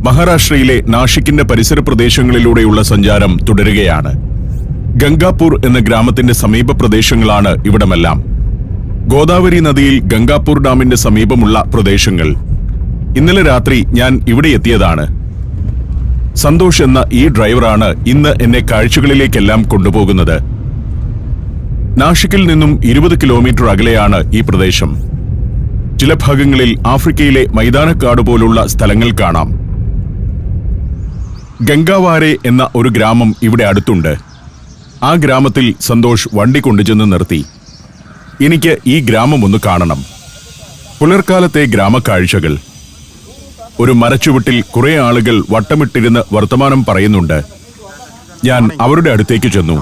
മഹാരാഷ്ട്രയിലെ നാഷിക്കിന്റെ പരിസര പ്രദേശങ്ങളിലൂടെയുള്ള സഞ്ചാരം തുടരുകയാണ്. ഗംഗാപൂർ എന്ന ഗ്രാമത്തിന്റെ സമീപ പ്രദേശങ്ങളാണ് ഇവിടമെല്ലാം. ഗോദാവരി നദിയിൽ ഗംഗാപൂർ ഡാമിന്റെ സമീപമുള്ള പ്രദേശങ്ങൾ. ഇന്നലെ രാത്രി ഞാൻ ഇവിടെ എത്തിയതാണ്. സന്തോഷ് എന്ന ഈ ഡ്രൈവറാണ് ഇന്ന് എന്നെ കാഴ്ചകളിലേക്കെല്ലാം കൊണ്ടുപോകുന്നത്. നാഷിക്കിൽ നിന്നും 20 കിലോമീറ്റർ അകലെയാണ് ഈ പ്രദേശം. ചില ഭാഗങ്ങളിൽ ആഫ്രിക്കയിലെ മൈതാനക്കാട് പോലുള്ള സ്ഥലങ്ങൾ കാണാം. ഗംഗാവാരെ എന്ന ഒരു ഗ്രാമം ഇവിടെ അടുത്തുണ്ട്. ആ ഗ്രാമത്തിൽ സന്തോഷ് വണ്ടി കൊണ്ടുചെന്ന് നിർത്തി. എനിക്ക് ഈ ഗ്രാമം ഒന്ന് കാണണം. പുലർക്കാലത്തെ ഗ്രാമക്കാഴ്ചകൾ. ഒരു മരച്ചുവട്ടിൽ കുറെ ആളുകൾ വട്ടമിട്ടിരുന്ന് വർത്തമാനം പറയുന്നുണ്ട്. ഞാൻ അവരുടെ അടുത്തേക്ക് ചെന്നു.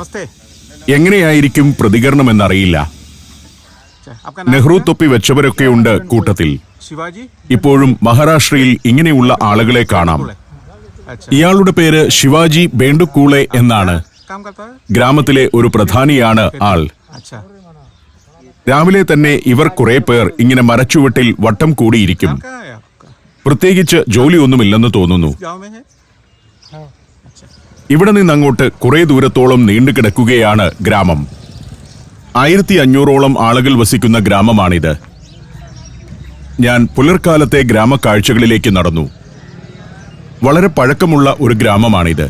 എങ്ങനെയായിരിക്കും പ്രതികരണമെന്നറിയില്ല. നെഹ്റു തൊപ്പി വെച്ചവരൊക്കെയുണ്ട് കൂട്ടത്തിൽ. ഇപ്പോഴും മഹാരാഷ്ട്രയിൽ ഇങ്ങനെയുള്ള ആളുകളെ കാണാം. ഇയാളുടെ പേര് ശിവാജി ബേണ്ടുക്കൂളെ എന്നാണ്. ഗ്രാമത്തിലെ ഒരു പ്രധാനിയാണ് ആൾ. രാവിലെ തന്നെ ഇവർ കുറെ പേർ ഇങ്ങനെ മരച്ചുവട്ടിൽ വട്ടം കൂടിയിരിക്കും. പ്രത്യേകിച്ച് ജോലിയൊന്നുമില്ലെന്ന് തോന്നുന്നു. ഇവിടെ നിന്നങ്ങോട്ട് കുറെ ദൂരത്തോളം നീണ്ടുകിടക്കുകയാണ് ഗ്രാമം. 1500ഓളം ആളുകൾ വസിക്കുന്ന ഗ്രാമമാണിത്. ഞാൻ പുലർക്കാലത്തെ ഗ്രാമക്കാഴ്ചകളിലേക്ക് നടന്നു. വളരെ പഴക്കമുള്ള ഒരു ഗ്രാമമാണിത്.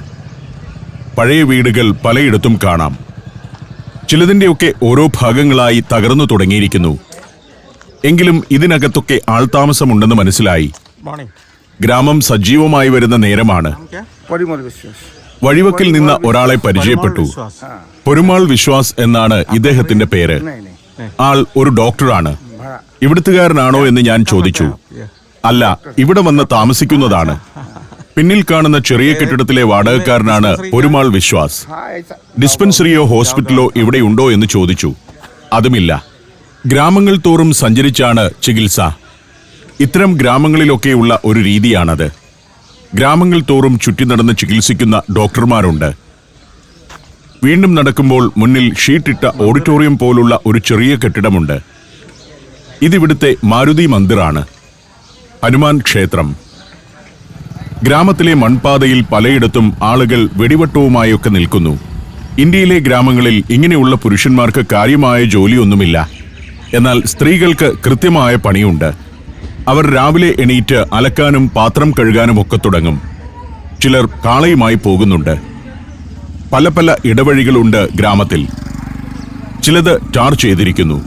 പഴയ വീടുകൾ പലയിടത്തും കാണാം. ചിലതിൻ്റെയൊക്കെ ഓരോ ഭാഗങ്ങളായി തകർന്നു തുടങ്ങിയിരിക്കുന്നു. എങ്കിലും ഇതിനകത്തൊക്കെ ആൾതാമസമുണ്ടെന്ന് മനസ്സിലായി. ഗ്രാമം സജീവമായി വരുന്ന നേരമാണ്. വഴിവക്കിൽ നിന്ന് ഒരാളെ പരിചയപ്പെട്ടു. പെരുമാൾ വിശ്വാസ് എന്നാണ് ഇദ്ദേഹത്തിന്റെ പേര്. ആൾ ഒരു ഡോക്ടറാണ്. ഇവിടുത്തുകാരനാണോ എന്ന് ഞാൻ ചോദിച്ചു. അല്ല, ഇവിടെ വന്ന് താമസിക്കുന്നതാണ്. പിന്നിൽ കാണുന്ന ചെറിയ കെട്ടിടത്തിലെ വാടകക്കാരനാണ് പെരുമാൾ വിശ്വാസ്. ഡിസ്പെൻസറിയോ ഹോസ്പിറ്റലോ ഇവിടെയുണ്ടോ എന്ന് ചോദിച്ചു. അതുമില്ല. ഗ്രാമങ്ങൾ തോറും സഞ്ചരിച്ചാണ് ചികിത്സ. ഇത്തരം ഗ്രാമങ്ങളിലൊക്കെയുള്ള ഒരു രീതിയാണത്. ഗ്രാമങ്ങൾ തോറും ചുറ്റി നടന്ന് ചികിത്സിക്കുന്ന ഡോക്ടർമാരുണ്ട്. വീണ്ടും നടക്കുമ്പോൾ മുന്നിൽ ഷീറ്റിട്ട ഓഡിറ്റോറിയം പോലുള്ള ഒരു ചെറിയ കെട്ടിടമുണ്ട്. ഇതിവിടുത്തെ മാരുതി മന്ദിറാണ്. ഹനുമാൻ ക്ഷേത്രം. ഗ്രാമത്തിലെ മൺപാതയിൽ പലയിടത്തും ആളുകൾ വെടിവട്ടവുമായൊക്കെ നിൽക്കുന്നു. ഇന്ത്യയിലെ ഗ്രാമങ്ങളിൽ ഇങ്ങനെയുള്ള പുരുഷന്മാർക്ക് കാര്യമായ ജോലിയൊന്നുമില്ല. എന്നാൽ സ്ത്രീകൾക്ക് കൃത്യമായ പണിയുണ്ട്. അവർ രാവിലെ എണീറ്റ് അലക്കാനും പാത്രം കഴുകാനും ഒക്കെ തുടങ്ങും. ചിലർ കാളയുമായി പോകുന്നുണ്ട്. പല പല ഇടവഴികളുണ്ട് ഗ്രാമത്തിൽ. ചിലത് ടാർ ചെയ്തിരിക്കുന്നു.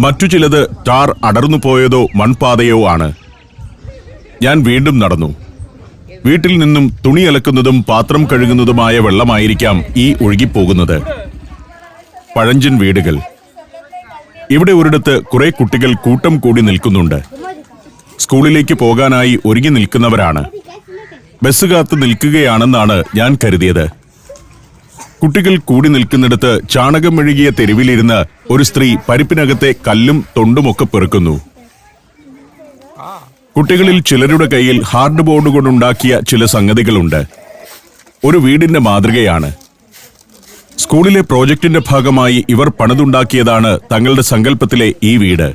മറ്റു ചിലത് ടാർ അടർന്നു പോയതോ മൺപാതയോ ആണ്. ഞാൻ വീണ്ടും നടന്നു. വീട്ടിൽ നിന്നും തുണി അലക്കുന്നതും പാത്രം കഴുകുന്നതുമായ വെള്ളമായിരിക്കാം ഈ ഒഴുകിപ്പോകുന്നത്. പഴഞ്ചൻ വീടുകൾ. ഇവിടെ ഒരിടത്ത് കുറെ കുട്ടികൾ കൂട്ടം കൂടി നിൽക്കുന്നുണ്ട്. സ്കൂളിലേക്ക് പോകാനായി ഒരുങ്ങി നിൽക്കുന്നവരാണ്. ബസ് കാത്ത് നിൽക്കുകയാണെന്നാണ് ഞാൻ കരുതിയത്. കുട്ടികൾ കൂടി നിൽക്കുന്നിടത്ത് ചാണകം മെഴുകിയ തെരുവിലിരുന്ന് ഒരു സ്ത്രീ പരിപ്പിനകത്തെ കല്ലും തൊണ്ടുമൊക്കെ പെറുക്കുന്നു. കുട്ടികളിൽ ചിലരുടെ കയ്യിൽ ഹാർഡ് ബോർഡ് കൊണ്ടുണ്ടാക്കിയ ചില സംഗതികളുണ്ട്. ഒരു വീടിന്റെ മാതൃകയാണ്. സ്കൂളിലെ പ്രോജക്റ്റിന്റെ ഭാഗമായി ഇവർ പണിതുണ്ടാക്കിയതാണ് തങ്ങളുടെ സങ്കല്പത്തിലെ ഈ വീട്.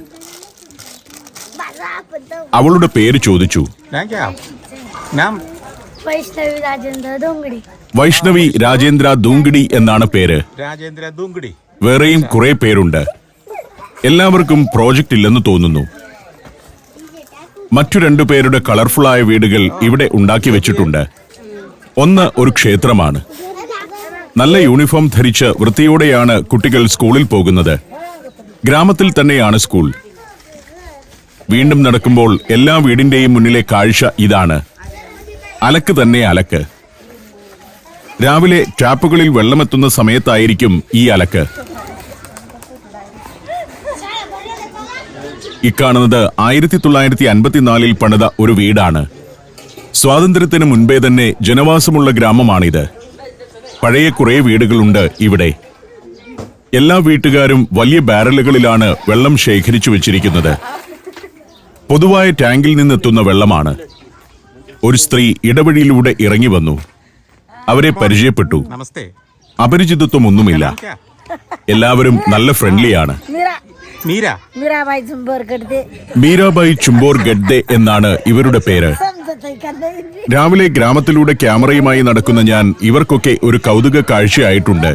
അവളുടെ പേര് ചോദിച്ചു. വൈഷ്ണവി രാജേന്ദ്ര ദൂങ്കടി എന്നാണ് പേര്. വേറെയും കുറെ പേരുണ്ട്. എല്ലാവർക്കും പ്രോജക്റ്റ് ഇല്ലെന്ന് തോന്നുന്നു. മറ്റു 2 പേരുടെ കളർഫുള്ളായ വീടുകൾ ഇവിടെ ഉണ്ടാക്കി വെച്ചിട്ടുണ്ട്. ഒന്ന് ഒരു ക്ഷേത്രമാണ്. നല്ല യൂണിഫോം ധരിച്ച് വൃത്തിയോടെയാണ് കുട്ടികൾ സ്കൂളിൽ പോകുന്നത്. ഗ്രാമത്തിൽ തന്നെയാണ് സ്കൂൾ. വീണ്ടും നടക്കുമ്പോൾ എല്ലാ വീടിന്റെയും മുന്നിലെ കാഴ്ച ഇതാണ്. അലക്ക് തന്നെ അലക്ക്. രാവിലെ ടാപ്പുകളിൽ വെള്ളമെത്തുന്ന സമയത്തായിരിക്കും ഈ അലക്ക്. ഇക്കാണുന്നത് 1954 പണിത ഒരു വീടാണ്. സ്വാതന്ത്ര്യത്തിന് മുൻപേ തന്നെ ജനവാസമുള്ള ഗ്രാമമാണിത്. പഴയ കുറെ വീടുകളുണ്ട് ഇവിടെ. എല്ലാ വീട്ടുകാരും വലിയ ബാരലുകളിലാണ് വെള്ളം ശേഖരിച്ചു വെച്ചിരിക്കുന്നത്. പൊതുവായ ടാങ്കിൽ നിന്നെത്തുന്ന വെള്ളമാണ്. ഒരു സ്ത്രീ ഇടവഴിയിലൂടെ ഇറങ്ങി വന്നു. അവരെ പരിചയപ്പെട്ടു. അപരിചിതത്വമൊന്നുമില്ല. എല്ലാവരും നല്ല ഫ്രണ്ട്ലിയാണ്. മീരാബായി ചുംബോർ ഗഡ്ഡെ എന്നാണ് ഇവരുടെ പേര്. രാവിലെ ഗ്രാമത്തിലൂടെ ക്യാമറയുമായി നടക്കുന്ന ഞാൻ ഇവർക്കൊക്കെ ഒരു കൗതുക കാഴ്ചയായിട്ടുണ്ട്.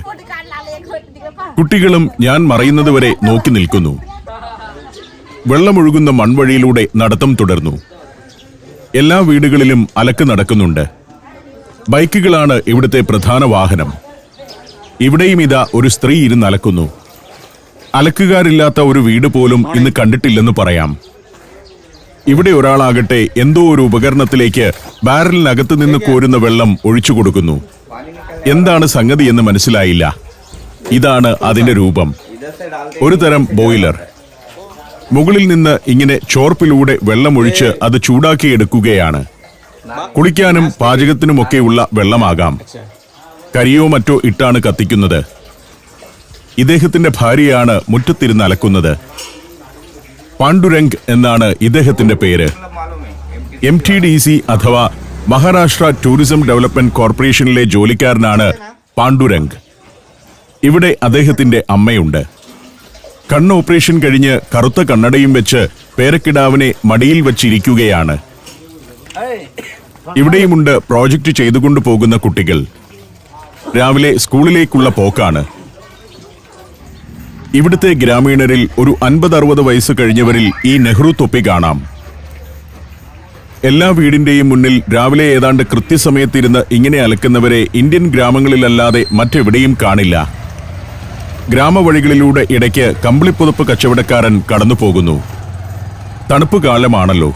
കുട്ടികളും ഞാൻ മറയുന്നതുവരെ നോക്കി നിൽക്കുന്നു. വെള്ളമൊഴുകുന്ന മൺവഴിയിലൂടെ നടത്തം തുടർന്നു. എല്ലാ വീടുകളിലും അലക്ക് നടക്കുന്നുണ്ട്. ബൈക്കുകളാണ് ഇവിടുത്തെ പ്രധാന വാഹനം. ഇവിടെയും ഇതാ ഒരു സ്ത്രീ ഇരുന്ന് അലക്കുന്നു. അലക്കുകാരില്ലാത്ത ഒരു വീട് പോലും ഇന്ന് കണ്ടിട്ടില്ലെന്ന് പറയാം. ഇവിടെ ഒരാളാകട്ടെ എന്തോ ഒരു ഉപകരണത്തിലേക്ക് ബാരലിനകത്ത് നിന്ന് കോരുന്ന വെള്ളം ഒഴിച്ചു കൊടുക്കുന്നു. എന്താണ് സംഗതി എന്ന് മനസ്സിലായില്ല. ഇതാണ് അതിന്റെ രൂപം. ഒരു തരം ബോയിലർ. മുകളിൽ നിന്ന് ഇങ്ങനെ ചോർപ്പിലൂടെ വെള്ളമൊഴിച്ച് അത് ചൂടാക്കിയെടുക്കുകയാണ്. കുളിക്കാനും പാചകത്തിനുമൊക്കെയുള്ള വെള്ളമാകാം. കരിയോ മറ്റോ ഇട്ടാണ് കത്തിക്കുന്നത്. ഇദ്ദേഹത്തിന്റെ ഭാര്യയാണ് മുറ്റത്തിരുന്ന് അലക്കുന്നത്. പാണ്ഡുരംഗ് എന്നാണ് ഇദ്ദേഹത്തിന്റെ പേര്. MTDC അഥവാ മഹാരാഷ്ട്ര ടൂറിസം ഡെവലപ്മെന്റ് കോർപ്പറേഷനിലെ ജോലിക്കാരനാണ് പാണ്ഡുരംഗ്. ഇവിടെ അദ്ദേഹത്തിന്റെ അമ്മയുണ്ട്. കണ്ണ് ഓപ്പറേഷൻ കഴിഞ്ഞ് കറുത്ത കണ്ണടയും വെച്ച് പേരക്കിടാവിനെ മടിയിൽ വച്ചിരിക്കുകയാണ്. ഇവിടെയുമുണ്ട് പ്രോജക്റ്റ് ചെയ്തുകൊണ്ടു പോകുന്ന കുട്ടികൾ. രാവിലെ സ്കൂളിലേക്കുള്ള പോക്കാണ്. ഇവിടുത്തെ ഗ്രാമീണരിൽ ഒരു 50-60 വയസ്സ് കഴിഞ്ഞവരിൽ ഈ നെഹ്റു തൊപ്പി കാണാം. എല്ലാ വീടിന്റെയും മുന്നിൽ രാവിലെ ഏതാണ്ട് കൃത്യസമയത്തിരുന്ന് ഇങ്ങനെ അലക്കുന്നവരെ ഇന്ത്യൻ ഗ്രാമങ്ങളിലല്ലാതെ മറ്റെവിടെയും കാണില്ല. ഗ്രാമവഴികളിലൂടെ ഇടയ്ക്ക് കമ്പിളിപ്പുതപ്പ് കച്ചവടക്കാരൻ കടന്നു പോകുന്നു. തണുപ്പ് കാലമാണല്ലോ.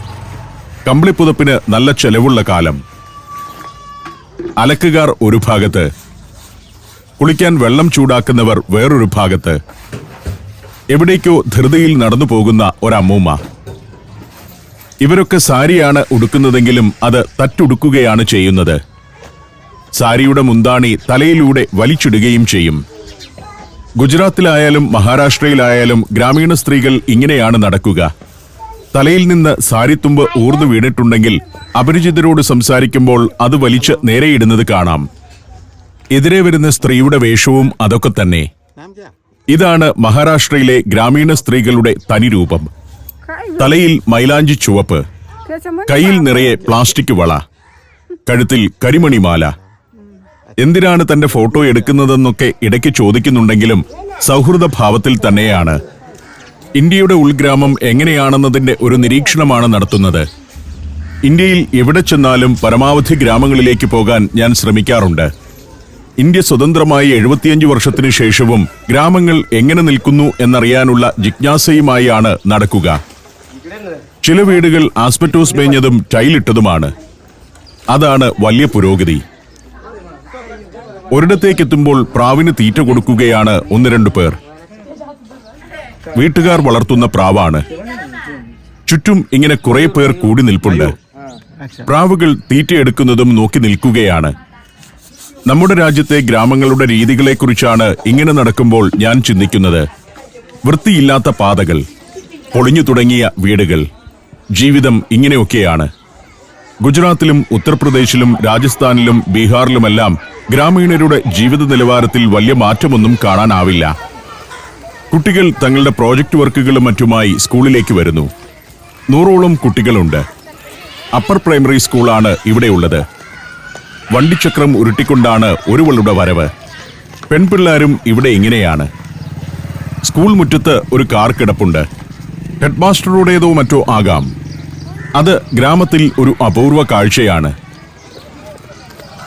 കമ്പിളിപ്പുതപ്പിന് നല്ല ചെലവുള്ള കാലം. അലക്കുകാർ ഒരു ഭാഗത്ത്, കുളിക്കാൻ വെള്ളം ചൂടാക്കുന്നവർ വേറൊരു ഭാഗത്ത്. എവിടേക്കോ ധൃതിയിൽ നടന്നു പോകുന്ന ഒരമ്മൂമ്മ. ഇവരൊക്കെ സാരിയാണ് ഉടുക്കുന്നതെങ്കിലും അത് തട്ടുടുക്കുകയാണ് ചെയ്യുന്നത്. സാരിയുടെ മുന്താണി തലയിലൂടെ വലിച്ചിടുകയും ചെയ്യും. ഗുജറാത്തിലായാലും മഹാരാഷ്ട്രയിലായാലും ഗ്രാമീണ സ്ത്രീകൾ ഇങ്ങനെയാണ് നടക്കുക. തലയിൽ നിന്ന് സാരിത്തുമ്പ് ഊർന്നു വീണിട്ടുണ്ടെങ്കിൽ അപരിചിതരോട് സംസാരിക്കുമ്പോൾ അത് വലിച്ച് നേരെയിടുന്നത് കാണാം. എതിരെ വരുന്ന സ്ത്രീയുടെ വേഷവും അതൊക്കെ തന്നെ. ഇതാണ് മഹാരാഷ്ട്രയിലെ ഗ്രാമീണ സ്ത്രീകളുടെ തനിരൂപം. തലയിൽ മൈലാഞ്ചി ചുവപ്പ്, കയ്യിൽ നിറയെ പ്ലാസ്റ്റിക് വള, കഴുത്തിൽ കരിമണിമാല. എന്തിനാണ് തന്റെ ഫോട്ടോ എടുക്കുന്നതെന്നൊക്കെ ഇടയ്ക്ക് ചോദിക്കുന്നുണ്ടെങ്കിലും സൗഹൃദ ഭാവത്തിൽ തന്നെയാണ്. ഇന്ത്യയുടെ ഉൾഗ്രാമം എങ്ങനെയാണെന്നതിന്റെ ഒരു നിരീക്ഷണമാണ് നടത്തുന്നത്. ഇന്ത്യയിൽ എവിടെ ചെന്നാലും പരമാവധി ഗ്രാമങ്ങളിലേക്ക് പോകാൻ ഞാൻ ശ്രമിക്കാറുണ്ട്. ഇന്ത്യ സ്വതന്ത്രമായി 75 വർഷത്തിനു ശേഷവും ഗ്രാമങ്ങൾ എങ്ങനെ നിൽക്കുന്നു എന്നറിയാനുള്ള ജിജ്ഞാസയുമായാണ് നടക്കുക. ചില വീടുകൾ ആസ്പെറ്റോസ് മേഞ്ഞതും ടൈലിട്ടതുമാണ്. അതാണ് വലിയ പുരോഗതി. ഒരിടത്തേക്കെത്തുമ്പോൾ പ്രാവിന് തീറ്റ കൊടുക്കുകയാണ് 1-2 പേർ. വീട്ടുകാർ വളർത്തുന്ന പ്രാവാണ്. ചുറ്റും ഇങ്ങനെ കുറെ പേർ കൂടി നിൽപ്പുണ്ട്. പ്രാവുകൾ തീറ്റയെടുക്കുന്നതും നോക്കി നിൽക്കുകയാണ്. നമ്മുടെ രാജ്യത്തെ ഗ്രാമങ്ങളുടെ രീതികളെക്കുറിച്ചാണ് ഇങ്ങനെ നടക്കുമ്പോൾ ഞാൻ ചിന്തിക്കുന്നത്. വൃത്തിയില്ലാത്ത പാതകൾ, പൊളിഞ്ഞു തുടങ്ങിയ വീടുകൾ. ജീവിതം ഇങ്ങനെയൊക്കെയാണ്. ഗുജറാത്തിലും ഉത്തർപ്രദേശിലും രാജസ്ഥാനിലും ബീഹാറിലുമെല്ലാം ഗ്രാമീണരുടെ ജീവിത നിലവാരത്തിൽ വലിയ മാറ്റമൊന്നും കാണാനാവില്ല. കുട്ടികൾ തങ്ങളുടെ പ്രോജക്റ്റ് വർക്കുകളും മറ്റുമായി സ്കൂളിലേക്ക് വരുന്നു. 100ഓളം കുട്ടികളുണ്ട്. അപ്പർ പ്രൈമറി സ്കൂളാണ് ഇവിടെയുള്ളത്. വണ്ടിച്ചക്രം ഉരുട്ടിക്കൊണ്ടാണ് ഒരുവളുടെ വരവ്. പെൺപിള്ളാരും ഇവിടെ ഇങ്ങനെയാണ്. സ്കൂൾ മുറ്റത്ത് ഒരു കാർ കിടപ്പുണ്ട്. ഹെഡ്മാസ്റ്ററുടേതോ മറ്റോ ആകാം. അത് ഗ്രാമത്തിൽ ഒരു അപൂർവ കാഴ്ചയാണ്.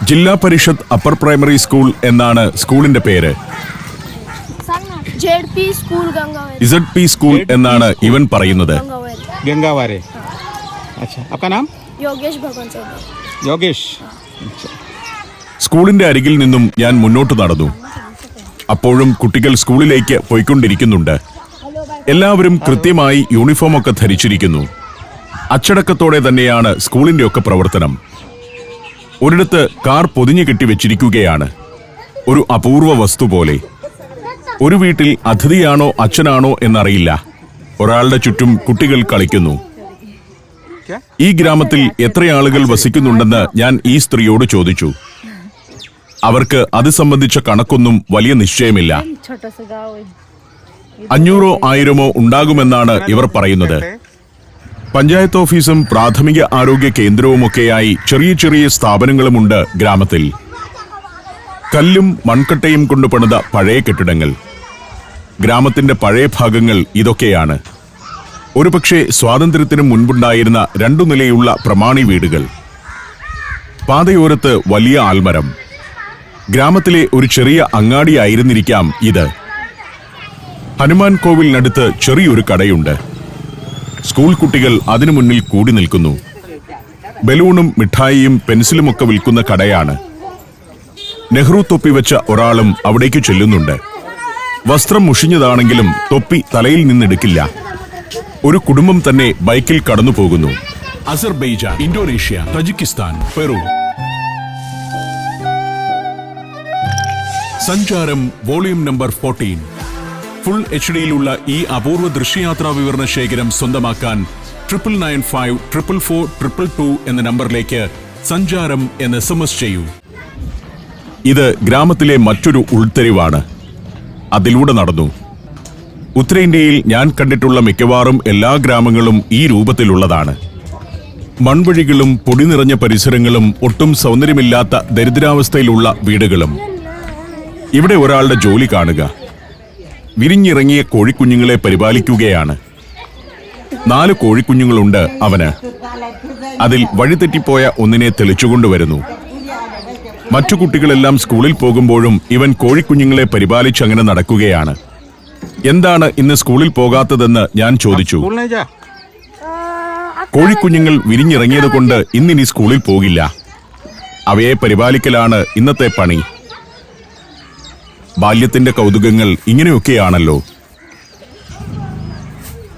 ജില്ലാ പരിഷത്ത് അപ്പർ പ്രൈമറി സ്കൂൾ എന്നാണ് സ്കൂളിന്റെ പേര്. ZP സ്കൂൾ എന്നാണ് ഇവൻ പറയുന്നത്. गंगावारे. अच्छा, आपका नाम? योगेश. സ്കൂളിന്റെ അരികിൽ നിന്നും ഞാൻ മുന്നോട്ട് നടന്നു. അപ്പോഴും കുട്ടികൾ സ്കൂളിലേക്ക് പോയിക്കൊണ്ടിരിക്കുന്നുണ്ട്. എല്ലാവരും കൃത്യമായി യൂണിഫോം ഒക്കെ ധരിച്ചിരിക്കുന്നു. അച്ചടക്കത്തോടെ തന്നെയാണ് സ്കൂളിന്റെ ഒക്കെ പ്രവർത്തനം. ഒരിടത്ത് കാർ പൊതിഞ്ഞു കെട്ടിവെച്ചിരിക്കുകയാണ്. ഒരു അപൂർവ വസ്തു പോലെ. ഒരു വീട്ടിൽ അതിഥിയാണോ അച്ഛനാണോ എന്നറിയില്ല. ഒരാളുടെ ചുറ്റും കുട്ടികൾ കളിക്കുന്നു. ഈ ഗ്രാമത്തിൽ എത്ര ആളുകൾ വസിക്കുന്നുണ്ടെന്ന് ഞാൻ ഈ സ്ത്രീയോട് ചോദിച്ചു. അവർക്ക് അത് സംബന്ധിച്ച കണക്കൊന്നും വലിയ നിശ്ചയമില്ല. 500-1000 ഉണ്ടാകുമെന്നാണ് ഇവർ പറയുന്നത്. പഞ്ചായത്ത് ഓഫീസും പ്രാഥമിക ആരോഗ്യ കേന്ദ്രവുമൊക്കെയായി ചെറിയ ചെറിയ സ്ഥാപനങ്ങളുമുണ്ട് ഗ്രാമത്തിൽ. കല്ലും മൺകട്ടയും കൊണ്ട് പണിത പഴയ കെട്ടിടങ്ങൾ. ഗ്രാമത്തിന്റെ പഴയ ഭാഗങ്ങൾ ഇതൊക്കെയാണ്. ഒരുപക്ഷെ സ്വാതന്ത്ര്യത്തിനു മുൻപുണ്ടായിരുന്ന 2 നിലയുള്ള പ്രമാണി വീടുകൾ. പാതയോരത്ത് വലിയ ആൽമരം. ഗ്രാമത്തിലെ ഒരു ചെറിയ അങ്ങാടിയായിരുന്നിരിക്കാം ഇത്. ഹനുമാൻ കോവിലിനടുത്ത് ചെറിയൊരു കടയുണ്ട്. സ്കൂൾ കുട്ടികൾ അതിനു മുന്നിൽ കൂടി നിൽക്കുന്നു. ബലൂണും മിഠായിയും പെൻസിലുമൊക്കെ വിൽക്കുന്ന കടയാണ്. നെഹ്റു തൊപ്പി വെച്ച ഒരാളും അവിടേക്ക് ചെല്ലുന്നുണ്ട്. വസ്ത്രം മുഷിഞ്ഞതാണെങ്കിലും തൊപ്പി തലയിൽ നിന്നെടുക്കില്ല. ഒരു കുടുംബം തന്നെ ബൈക്കിൽ കടന്നു പോകുന്നു. Azerbaijan, Indonesia, Tajikistan, Peru. സഞ്ചാരം വോളിയം നമ്പർ 14. ഫുൾ HD-യിലുള്ള ഈ അപൂർവ ദൃശ്യയാത്രാ വിവരണ ശേഖരം സ്വന്തമാക്കാൻ 99544422 എന്ന നമ്പറിലേക്ക് സഞ്ചാരം എന്ന് SMS ചെയ്യൂ. ഇത് ഗ്രാമത്തിലെ മറ്റൊരു ഉൾത്തെരിവാണ്. അതിലൂടെ നടന്നു. ഉത്തരേന്ത്യയിൽ ഞാൻ കണ്ടിട്ടുള്ള മിക്കവാറും എല്ലാ ഗ്രാമങ്ങളും ഈ രൂപത്തിലുള്ളതാണ്. മൺവഴികളും പൊടി നിറഞ്ഞ പരിസരങ്ങളും ഒട്ടും സൗന്ദര്യമില്ലാത്ത ദരിദ്രാവസ്ഥയിലുള്ള വീടുകളും. ഇവിടെ ഒരാളുടെ ജോലി കാണുക. വിരിഞ്ഞിറങ്ങിയ കോഴിക്കുഞ്ഞുങ്ങളെ പരിപാലിക്കുകയാണ്. 4 കോഴിക്കുഞ്ഞുങ്ങളുണ്ട് അവന്. അതിൽ വഴിതെറ്റിപ്പോയ ഒന്നിനെ തെളിച്ചുകൊണ്ടുവരുന്നു. മറ്റു കുട്ടികളെല്ലാം സ്കൂളിൽ പോകുമ്പോഴും ഇവൻ കോഴിക്കുഞ്ഞുങ്ങളെ പരിപാലിച്ചങ്ങനെ നടക്കുകയാണ്. എന്താണ് ഇന്ന് സ്കൂളിൽ പോകാത്തതെന്ന് ഞാൻ ചോദിച്ചു. स्कूल नहीं जा കോഴിക്കുഞ്ഞുങ്ങൾ വിരിഞ്ഞിറങ്ങിയതുകൊണ്ട് ഇന്നിനി സ്കൂളിൽ പോകില്ല. അവയെ പരിപാലിക്കലാണ് ഇന്നത്തെ പണി. ബാല്യത്തിന്റെ കൗതുകങ്ങൾ ഇങ്ങനെയൊക്കെയാണല്ലോ.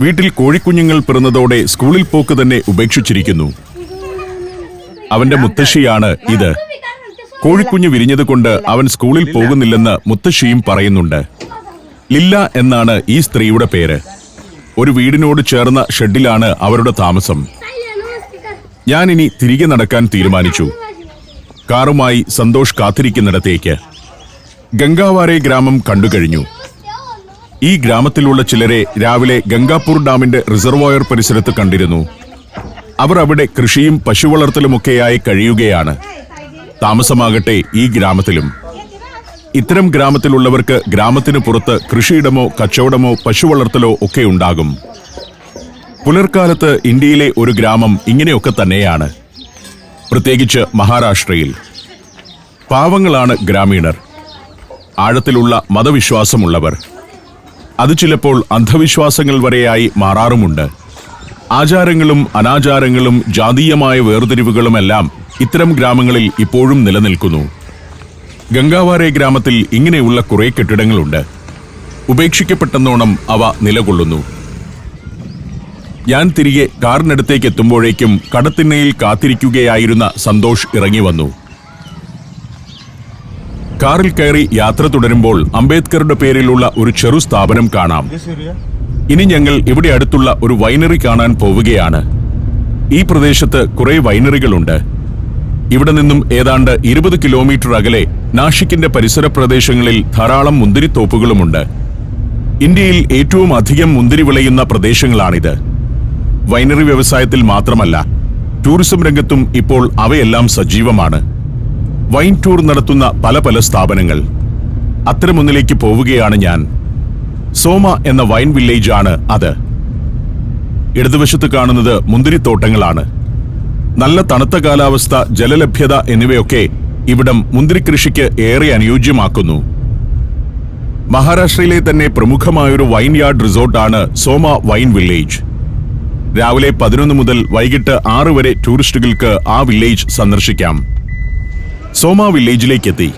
വീട്ടിൽ കോഴിക്കുഞ്ഞുങ്ങൾ പിറന്നതോടെ സ്കൂളിൽ പോക്ക് തന്നെ ഉപേക്ഷിച്ചിരിക്കുന്നു. അവന്റെ മുത്തശ്ശിയാണ് ഇത്. കോഴിക്കുഞ്ഞ് വിരിഞ്ഞതുകൊണ്ട് അവൻ സ്കൂളിൽ പോകുന്നില്ലെന്ന് മുത്തശ്ശിയും പറയുന്നുണ്ട്. ലില്ല എന്നാണ് ഈ സ്ത്രീയുടെ പേര്. ഒരു വീടിനോട് ചേർന്ന ഷെഡിലാണ് അവരുടെ താമസം. ഞാനിനി തിരികെ നടക്കാൻ തീരുമാനിച്ചു. കാറുമായി സന്തോഷ് കാത്തിരിക്കുന്നിടത്തേക്ക്. ഗംഗാവാരെ ഗ്രാമം കണ്ടുകഴിഞ്ഞു. ഈ ഗ്രാമത്തിലുള്ള ചിലരെ രാവിലെ ഗംഗാപൂർ ഡാമിന്റെ റിസർവോയർ പരിസരത്ത് കണ്ടിരുന്നു. അവർ അവിടെ കൃഷിയും പശുവളർത്തലുമൊക്കെയായി കഴിയുകയാണ്. താമസമാകട്ടെ ഈ ഗ്രാമത്തിലും. ഇത്തരം ഗ്രാമത്തിലുള്ളവർക്ക് ഗ്രാമത്തിന് പുറത്ത് കൃഷിയിടമോ കച്ചവടമോ പശുവളർത്തലോ ഒക്കെ ഉണ്ടാകും. പുലർക്കാലത്ത് ഇന്ത്യയിലെ ഒരു ഗ്രാമം ഇങ്ങനെയൊക്കെ തന്നെയാണ്. പ്രത്യേകിച്ച് മഹാരാഷ്ട്രയിൽ. പാവങ്ങളാണ് ഗ്രാമീണർ. ആഴത്തിലുള്ള മതവിശ്വാസമുള്ളവർ. അത് ചിലപ്പോൾ അന്ധവിശ്വാസങ്ങൾ വരെയായി മാറാറുമുണ്ട്. ആചാരങ്ങളും അനാചാരങ്ങളും ജാതീയമായ വേർതിരിവുകളുമെല്ലാം ഇത്തരം ഗ്രാമങ്ങളിൽ ഇപ്പോഴും നിലനിൽക്കുന്നു. ഗംഗാവാരെ ഗ്രാമത്തിൽ ഇങ്ങനെയുള്ള കുറെ കെട്ടിടങ്ങളുണ്ട്. ഉപേക്ഷിക്കപ്പെട്ടെന്നോണം അവ നിലകൊള്ളുന്നു. ഞാൻ തിരികെ കാറിനടുത്തേക്ക് എത്തുമ്പോഴേക്കും കടത്തിണ്ണയിൽ കാത്തിരിക്കുകയായിരുന്ന സന്തോഷ് ഇറങ്ങി വന്നു. കാറിൽ കയറി യാത്ര തുടരുമ്പോൾ അംബേദ്കറുടെ പേരിലുള്ള ഒരു ചെറു സ്ഥാപനം കാണാം. ഇനി ഞങ്ങൾ ഇവിടെ അടുത്തുള്ള ഒരു വൈനറി കാണാൻ പോവുകയാണ്. ഈ പ്രദേശത്ത് കുറെ വൈനറികളുണ്ട്. ഇവിടെ നിന്നും ഏതാണ്ട് 20 കിലോമീറ്റർ അകലെ നാഷിക്കിന്റെ പരിസര പ്രദേശങ്ങളിൽ ധാരാളം മുന്തിരിത്തോപ്പുകളുമുണ്ട്. ഇന്ത്യയിൽ ഏറ്റവും അധികം മുന്തിരി വിളയുന്ന പ്രദേശങ്ങളാണിത്. വൈനറി വ്യവസായത്തിൽ മാത്രമല്ല, ടൂറിസം രംഗത്തും ഇപ്പോൾ അവയെല്ലാം സജീവമാണ്. വൈൻ ടൂർ നടത്തുന്ന പല പല സ്ഥാപനങ്ങൾ. അത്തരമൊന്നിലേക്ക് പോവുകയാണ് ഞാൻ. സോമ എന്ന വൈൻ വില്ലേജ് ആണ് അത്. ഇടതുവശത്ത് കാണുന്നത് മുന്തിരിത്തോട്ടങ്ങളാണ്. നല്ല തണുത്ത കാലാവസ്ഥ, ജലലഭ്യത എന്നിവയൊക്കെ ഇവിടം മുന്തിരിക്കൃഷിക്ക് ഏറെ അനുയോജ്യമാക്കുന്നു. മഹാരാഷ്ട്രയിലെ തന്നെ പ്രമുഖമായൊരു വൈൻ യാർഡ് റിസോർട്ടാണ് സോമ വൈൻ വില്ലേജ്. രാവിലെ 11 മുതൽ വൈകിട്ട് 6 വരെ ടൂറിസ്റ്റുകൾക്ക് ആ വില്ലേജ് സന്ദർശിക്കാം. സോമ വില്ലേജിലേക്കെത്തി.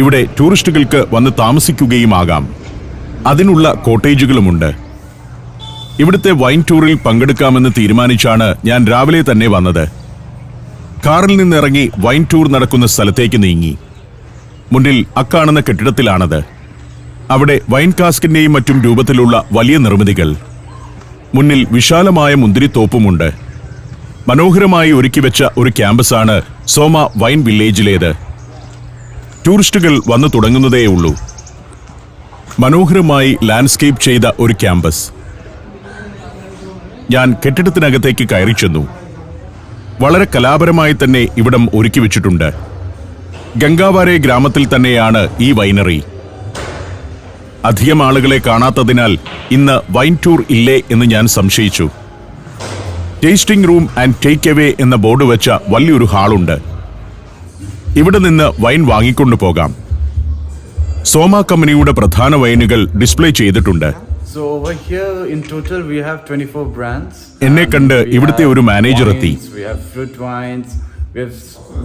ഇവിടെ ടൂറിസ്റ്റുകൾക്ക് വന്ന് താമസിക്കുകയുമാകാം. അതിനുള്ള കോട്ടേജുകളുമുണ്ട്. ഇവിടുത്തെ വൈൻ ടൂറിൽ പങ്കെടുക്കാമെന്ന് തീരുമാനിച്ചാണ് ഞാൻ രാവിലെ തന്നെ വന്നത്. കാറിൽ നിന്നിറങ്ങി വൈൻ ടൂർ നടക്കുന്ന സ്ഥലത്തേക്ക് നീങ്ങി. മുന്നിൽ അക്കാണുന്ന കെട്ടിടത്തിലാണത്. അവിടെ വൈൻ കാസ്കിന്റെയും മറ്റും രൂപത്തിലുള്ള വലിയ നിർമ്മിതികൾ. മുന്നിൽ വിശാലമായ മുന്തിരിത്തോപ്പുമുണ്ട്. മനോഹരമായി ഒരുക്കിവെച്ച ഒരു ക്യാമ്പസാണ് സോമ വൈൻ വില്ലേജിലേത്. ടൂറിസ്റ്റുകൾ വന്നു തുടങ്ങുന്നതേയുള്ളൂ. മനോഹരമായി ലാൻഡ്സ്കേപ്പ് ചെയ്ത ഒരു ക്യാമ്പസ്. ഞാൻ കെട്ടിടത്തിനകത്തേക്ക് കയറി ചെന്നു. വളരെ കലാപരമായി തന്നെ ഇവിടം ഒരുക്കി വെച്ചിട്ടുണ്ട്. ഗംഗാവാരെ ഗ്രാമത്തിൽ തന്നെയാണ് ഈ വൈനറി. അധികം ആളുകളെ കാണാത്തതിനാൽ ഇന്ന് വൈൻ ടൂർ ഇല്ലേ എന്ന് ഞാൻ സംശയിച്ചു. Tasting room and take away എന്ന ബോർഡ് വെച്ച വലിയൊരു ഹാളുണ്ട്. ഇവിടെ നിന്ന് വൈൻ വാങ്ങിക്കൊണ്ടു പോകാം. സോമ കമ്പനിയുടെ പ്രധാന വൈനുകൾ ഡിസ്പ്ലേ ചെയ്തിട്ടുണ്ട്. So over here in total we have 24 brands. എന്നെ And കണ്ട് we ഇവിടുത്തെ have ഒരു മാനേജർ എത്തി. wines, we have fruit wines, we have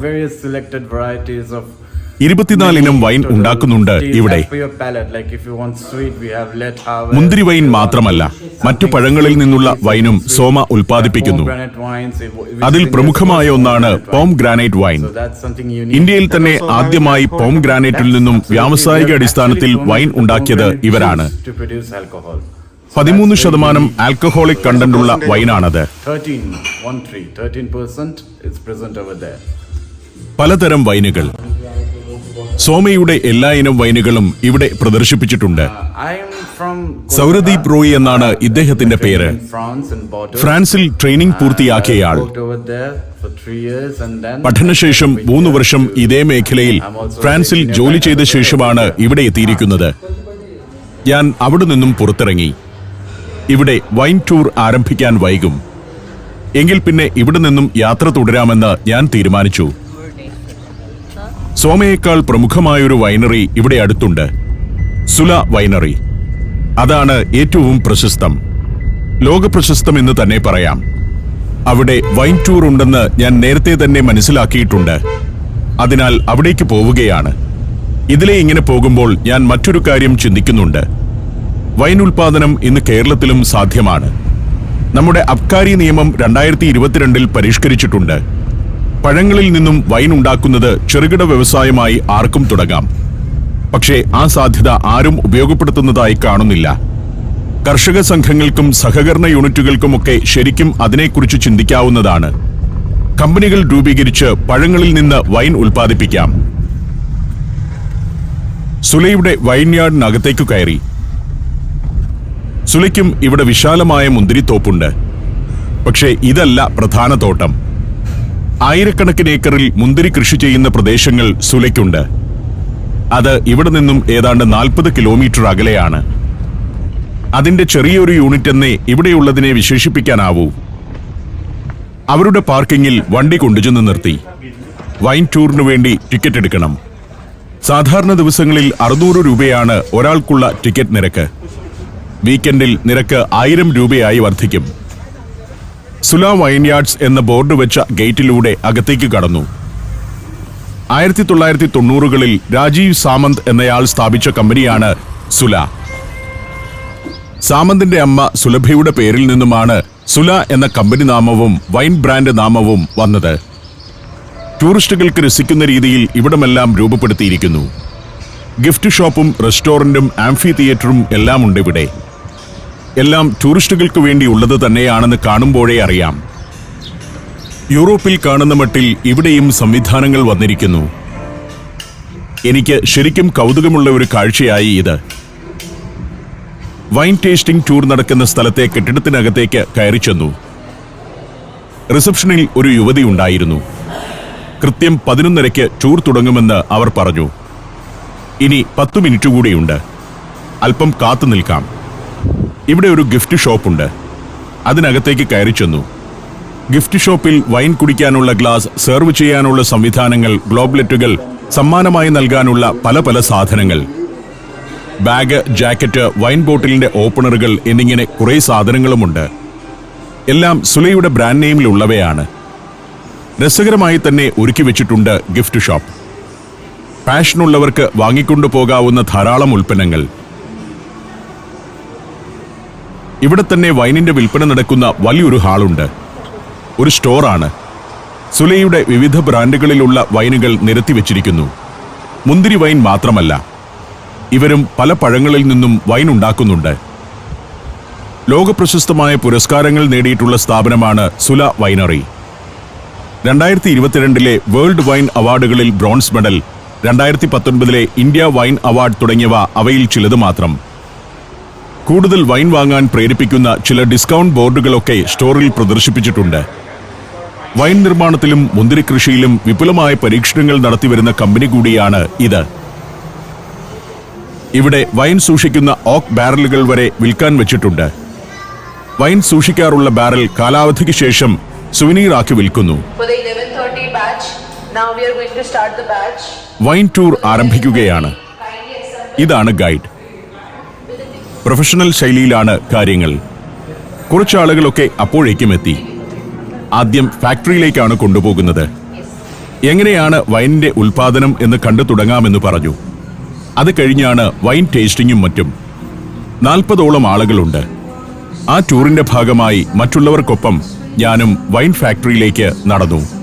various selected varieties of 24 ഇനം വൈൻ ഉണ്ടാക്കുന്നുണ്ട് ഇവിടെ. As per your palate, like if you want sweet we have Let Harvest. മുന്തിരി wine മാത്രമല്ല, മറ്റു പഴങ്ങളിൽ നിന്നുള്ള വൈനും സോമ ഉൽപ്പാദിപ്പിക്കുന്നു. Pomegranate wines, which അതിൽ is in പ്രമുഖമായ the ഒന്നാണ് pomegranate പോം wine. Granite wine. So that's something unique. ഇന്ത്യയിൽ തന്നെ And also ആദ്യമായി alcohol, പോം ഗ്രാനൈറ്റിൽ that's നിന്നും absolutely വ്യാവസായിക we have അടിസ്ഥാനത്തിൽ actually വൈൻ fermented ഉണ്ടാക്കിയത് pomegranate ഇവരാണ്. juice to produce alcohol. 13% alcoholic കണ്ടന്റുള്ള വൈനാണത്. 13% is present over there. പലതരം വൈനുകൾ. സോമയുടെ എല്ലാ ഇനം വൈനുകളും ഇവിടെ പ്രദർശിപ്പിച്ചിട്ടുണ്ട്. I am from സൗരദീപ് റോയ് എന്നാണ് ഇദ്ദേഹത്തിന്റെ പേര്. in France in Bordeaux. ഫ്രാൻസിൽ ട്രെയിനിംഗ് പൂർത്തിയാക്കിയയാൾ. Worked over there for 3 years and then പഠനശേഷം 3 വർഷം ഇതേ മേഖലയിൽ ഫ്രാൻസിൽ ജോലി ചെയ്ത ശേഷമാണ് ഇവിടെ എത്തിയിരിക്കുന്നത്. ഞാൻ അവിടെ നിന്നും പുറത്തിറങ്ങി. ഇവിടെ വൈൻ ടൂർ ആരംഭിക്കാൻ വൈകും. എങ്കിൽ പിന്നെ ഇവിടെ നിന്നും യാത്ര തുടരാമെന്ന് ഞാൻ തീരുമാനിച്ചു. സോമയേക്കാൾ പ്രമുഖമായൊരു വൈനറി ഇവിടെ അടുത്തുണ്ട്, സുല വൈനറി. അതാണ് ഏറ്റവും പ്രശസ്തം, ലോകപ്രശസ്തം എന്ന് തന്നെ പറയാം. അവിടെ വൈൻ ടൂർ ഉണ്ടെന്ന് ഞാൻ നേരത്തെ തന്നെ മനസ്സിലാക്കിയിട്ടുണ്ട്. അതിനാൽ അവിടേക്ക് പോവുകയാണ്. ഇതിലെ ഇങ്ങനെ പോകുമ്പോൾ ഞാൻ മറ്റൊരു കാര്യം ചിന്തിക്കുന്നുണ്ട്. വൈൻ ഉൽപാദനം ഇന്ന് കേരളത്തിലും സാധ്യമാണ്. നമ്മുടെ അബ്കാരി നിയമം 2022 പരിഷ്കരിച്ചിട്ടുണ്ട്. പഴങ്ങളിൽ നിന്നും വൈൻ ഉണ്ടാക്കുന്നത് ചെറുകിട വ്യവസായമായി ആർക്കും തുടങ്ങാം. പക്ഷേ ആ സാധ്യത ആരും ഉപയോഗപ്പെടുത്തുന്നതായി കാണുന്നില്ല. കർഷക സംഘങ്ങൾക്കും സഹകരണ യൂണിറ്റുകൾക്കുമൊക്കെ ശരിക്കും അതിനെക്കുറിച്ച് ചിന്തിക്കാവുന്നതാണ്. കമ്പനികൾ രൂപീകരിച്ച് പഴങ്ങളിൽ നിന്ന് വൈൻ ഉൽപ്പാദിപ്പിക്കാം. സുലയുടെ വൈൻയാർഡിനകത്തേക്കു കയറി. സുലയ്ക്കും ഇവിടെ വിശാലമായ മുന്തിരിത്തോപ്പുണ്ട്. പക്ഷേ ഇതല്ല പ്രധാന തോട്ടം. ആയിരക്കണക്കിന് ഏക്കറിൽ മുന്തിരി കൃഷി ചെയ്യുന്ന പ്രദേശങ്ങൾ സുലയ്ക്കുണ്ട്. അത് ഇവിടെ നിന്നും ഏതാണ്ട് 40 കിലോമീറ്റർ അകലെയാണ്. അതിന്റെ ചെറിയൊരു യൂണിറ്റ് എന്നേ ഇവിടെയുള്ളതിനെ വിശേഷിപ്പിക്കാനാവൂ. അവരുടെ പാർക്കിങ്ങിൽ വണ്ടി കൊണ്ടുചെന്ന് നിർത്തി. വൈൻ ടൂറിനു വേണ്ടി ടിക്കറ്റ് എടുക്കണം. സാധാരണ ദിവസങ്ങളിൽ 600 രൂപയാണ് ഒരാൾക്കുള്ള ടിക്കറ്റ് നിരക്ക്. വീക്കെൻഡിൽ നിരക്ക് 1000 രൂപയായി വർദ്ധിക്കും. സുല വൈൻയാർഡ്സ് എന്ന ബോർഡ് വെച്ച ഗേറ്റിലൂടെ അകത്തേക്ക് കടന്നു. 1990കളിൽ രാജീവ് സാമന്ത് എന്നയാൾ സ്ഥാപിച്ച കമ്പനിയാണ് സുല. സാമന്തിന്റെ അമ്മ സുലഭയുടെ പേരിൽ നിന്നുമാണ് സുല എന്ന കമ്പനി നാമവും വൈൻ ബ്രാൻഡ് നാമവും വന്നത്. ടൂറിസ്റ്റുകൾക്ക് രസിക്കുന്ന രീതിയിൽ ഇവിടമെല്ലാം രൂപപ്പെടുത്തിയിരിക്കുന്നു. ഗിഫ്റ്റ് ഷോപ്പും റെസ്റ്റോറന്റും ആംഫി തിയേറ്ററും എല്ലാം ഉണ്ട് ഇവിടെ. എല്ലാം ടൂറിസ്റ്റുകൾക്ക് വേണ്ടിയുള്ളത് തന്നെയാണെന്ന് കാണുമ്പോഴേ അറിയാം. യൂറോപ്പിൽ കാണുന്ന മട്ടിൽ ഇവിടെയും സംവിധാനങ്ങൾ വന്നിരിക്കുന്നു. എനിക്ക് ശരിക്കും കൗതുകമുള്ള ഒരു കാഴ്ചയായി ഇത്. വൈൻ ടേസ്റ്റിംഗ് ടൂർ നടക്കുന്ന സ്ഥലത്തെ കെട്ടിടത്തിനകത്തേക്ക് കയറി ചെന്നു. റിസപ്ഷനിൽ ഒരു യുവതി ഉണ്ടായിരുന്നു. കൃത്യം 11:30 ടൂർ തുടങ്ങുമെന്ന് അവർ പറഞ്ഞു. ഇനി 10 മിനിറ്റ് കൂടിയുണ്ട്. അല്പം കാത്തു നിൽക്കാം. ഇവിടെ ഒരു ഗിഫ്റ്റ് ഷോപ്പുണ്ട്. അതിനകത്തേക്ക് കയറി ചെന്നു. ഗിഫ്റ്റ് ഷോപ്പിൽ വൈൻ കുടിക്കാനുള്ള ഗ്ലാസ്, സെർവ് ചെയ്യാനുള്ള സംവിധാനങ്ങൾ, ഗ്ലോബ്ലെറ്റുകൾ, സമ്മാനമായി നൽകാനുള്ള പല പല സാധനങ്ങൾ, ബാഗ്, ജാക്കറ്റ്, വൈൻ ബോട്ടിലിന്റെ ഓപ്പണറുകൾ എന്നിങ്ങനെ കുറേ സാധനങ്ങളുമുണ്ട്. എല്ലാം സുലയുടെ ബ്രാൻഡ് നെയിമിലുള്ളവയാണ്. രസകരമായി തന്നെ ഒരുക്കി വെച്ചിട്ടുണ്ട് ഗിഫ്റ്റ് ഷോപ്പ്. പാഷനുള്ളവർക്ക് വാങ്ങിക്കൊണ്ടു പോകാവുന്ന ധാരാളം ഉൽപ്പന്നങ്ങൾ. ഇവിടെ തന്നെ വൈനിന്റെ വിൽപ്പന നടക്കുന്ന വലിയൊരു ഹാളുണ്ട്. ഒരു സ്റ്റോറാണ്. സുലയുടെ വിവിധ ബ്രാൻഡുകളിലുള്ള വൈനുകൾ നിരത്തിവെച്ചിരിക്കുന്നു. മുന്തിരി വൈൻ മാത്രമല്ല, ഇവരും പല പഴങ്ങളിൽ നിന്നും വൈൻ ഉണ്ടാക്കുന്നുണ്ട്. ലോകപ്രശസ്തമായ പുരസ്കാരങ്ങൾ നേടിയിട്ടുള്ള സ്ഥാപനമാണ് സുല വൈനറി. 2022 വേൾഡ് വൈൻ അവാർഡുകളിൽ bronze medal, 2019 India wine award തുടങ്ങിയവ അവയിൽ ചിലത് മാത്രം. കൂടുതൽ വൈൻ വാങ്ങാൻ പ്രേരിപ്പിക്കുന്ന ചില ഡിസ്കൗണ്ട് ബോർഡുകളൊക്കെ സ്റ്റോറിൽ പ്രദർശിപ്പിച്ചിട്ടുണ്ട്. വൈൻ നിർമ്മാണത്തിലും മുന്തിരിക്കൃഷിയിലും വിപുലമായ പരീക്ഷണങ്ങൾ നടത്തിവരുന്ന കമ്പനി കൂടിയാണ് ഇത്. ഇവിടെ വൈൻ സൂക്ഷിക്കുന്ന ഓക്ക് ബാരലുകൾ വരെ വിൽക്കാൻ വെച്ചിട്ടുണ്ട്. വൈൻ സൂക്ഷിക്കാറുള്ള ബാരൽ കാലാവധിക്ക് ശേഷം സുവനീർ ആക്കി വിൽക്കുന്നു. For the 11:30 batch, now we are going to start the batch. Wine tour ആരംഭിക്കുകയാണ്. ഇതാണ് ഗൈഡ്. പ്രൊഫഷണൽ ശൈലിയിലാണ് കാര്യങ്ങൾ. കുറച്ചാളുകളൊക്കെ അപ്പോഴേക്കും എത്തി. ആദ്യം ഫാക്ടറിയിലേക്കാണ് കൊണ്ടുപോകുന്നത്. എങ്ങനെയാണ് വൈനിന്റെ ഉൽപാദനം എന്ന് കണ്ടു തുടങ്ങാമെന്ന് പറഞ്ഞു. അത് കഴിഞ്ഞാണ് വൈൻ ടേസ്റ്റിംഗും മറ്റും. 40ഓളം ആളുകളുണ്ട്. ആ ടൂറിന്റെ ഭാഗമായി മറ്റുള്ളവർക്കൊപ്പം ഞാനും വൈൻ ഫാക്ടറിയിലേക്ക് നടന്നു.